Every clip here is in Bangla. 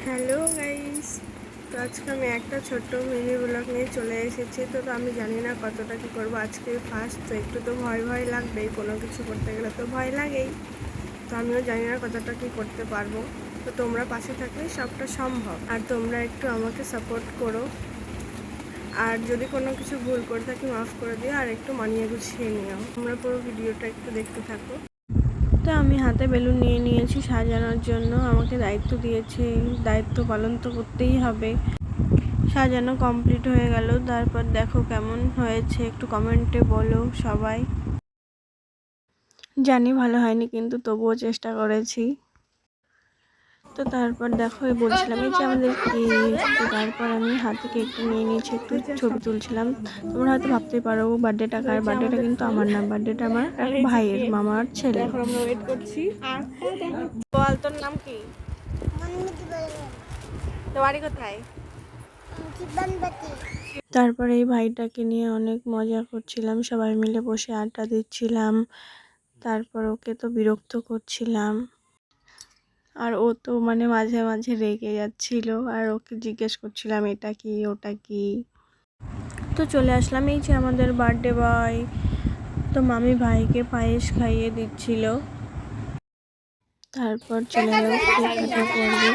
হ্যালো গাইস, তো আজকে আমি একটা ছোট্ট মিনি ব্লগ নিয়ে চলে এসেছি। তো আমি জানি না কতটা কী করবো। আজকে ফার্স্ট, তো একটু তো ভয় ভয় লাগবেই, কোনো কিছু করতে গেলে তো ভয় লাগেই। তো আমিও জানি না কতটা কী করতে পারবো। তো তোমরা পাশে থাকলে সবটা সম্ভব, আর তোমরা একটু আমাকে সাপোর্ট করো। আর যদি কোনো কিছু ভুল করে থাকি মাফ করে দিও, আর একটু মানিয়ে গুছিয়ে নিও। তোমরা পুরো ভিডিওটা একটু দেখতে থাকো। তো আমি হাতে বেলুন নিয়ে নিয়েছি সাজানোর জন্য। আমাকে দায়িত্ব দিয়েছে, দায়িত্ব পালন তো করতেই হবে। সাজানো কমপ্লিট হয়ে গেল। তারপর দেখো কেমন হয়েছে, একটু কমেন্টে বলো সবাই। জানি ভালো হয়নি, কিন্তু তবুও চেষ্টা করেছি। তো তারপর দেখো, বলছিলাম এই যে আমাদের কেক। তো তারপর আমি হাতে কেকটা নিয়ে নিয়েছি, একটু ছবি তুলছিলাম। তোমরা হয়তো ভাবতেই পারো বার্থডেটা কার। বার্থডেটা কিন্তু আমার না, বার্থডেটা আমার এক ভাইয়ের, মামার ছেলে। এখন আমরা ওয়েট করছি। বল, তোর নাম কি? তো বাড়ি কোথায়? তারপরে এই ভাইটাকে নিয়ে অনেক মজা করছিলাম, সবাই মিলে বসে আড্ডা দিচ্ছিলাম। তারপর ওকে তো বিরক্ত করছিলাম, আর ও তো মাঝে মাঝে রেগে যাচ্ছিল, আর ওকে জিজ্ঞেস করছিলাম এটা কি ওটা কি। তো চলে আসলাম, এই যে আমাদের বার্থডে বয়। তো মামি ভাইকে পায়েস খাইয়ে দিচ্ছিল। তারপর চলে গেল কেক কাটা পর্বে।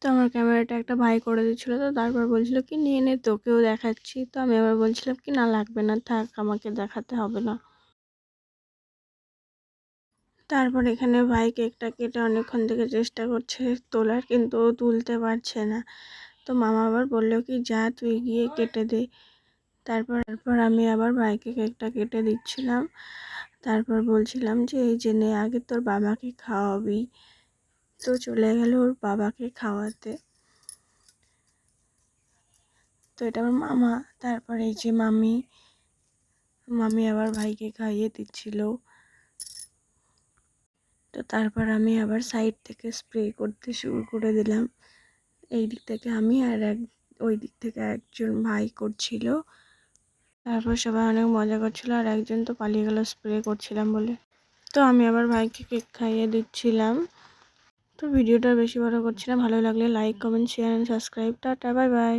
তো আমার ক্যামেরাটা একটা ভাই করে দিচ্ছিলো। তো তারপর বলছিল কি নিয়ে নে, তোকেও দেখাচ্ছি। তো আমি আবার বলছিলাম কি না, লাগবে না, থাক, আমাকে দেখাতে হবে না। তারপর এখানে ভাই কেকটা কেটে অনেকক্ষণ থেকে চেষ্টা করছে তোলার, কিন্তু ও তুলতে পারছে না। তো মামা আবার বললো কি যা তুই গিয়ে কেটে দে। তারপর আমি আবার ভাইকে কেকটা কেটে দিচ্ছিলাম। তারপর বলছিলাম যে এই যে নে, আগে তোর বাবাকে খাওয়াবি। তো চলে গেল ওর বাবাকে খাওয়াতে। তো এটা আমার মামা। তারপর এই যে মামি আবার ভাইকে খাইয়ে দিচ্ছিল। তো তারপর আমি আবার সাইড থেকে স্প্রে করতে শুরু করে দিলাম। এই দিক থেকে আমি, আর ওই দিক থেকে একজন ভাই করছিল। তারপর সবাই অনেক মজা করছিল, আর একজন তো পালিয়ে গেল স্প্রে করছিলাম বলে। তো আমি আবার ভাইকে কেক খাইয়ে দিচ্ছিলাম। তো ভিডিওটা বেশি বড় করছি না, ভালো লাগলে like, comment, share and subscribe. Tata, bye bye.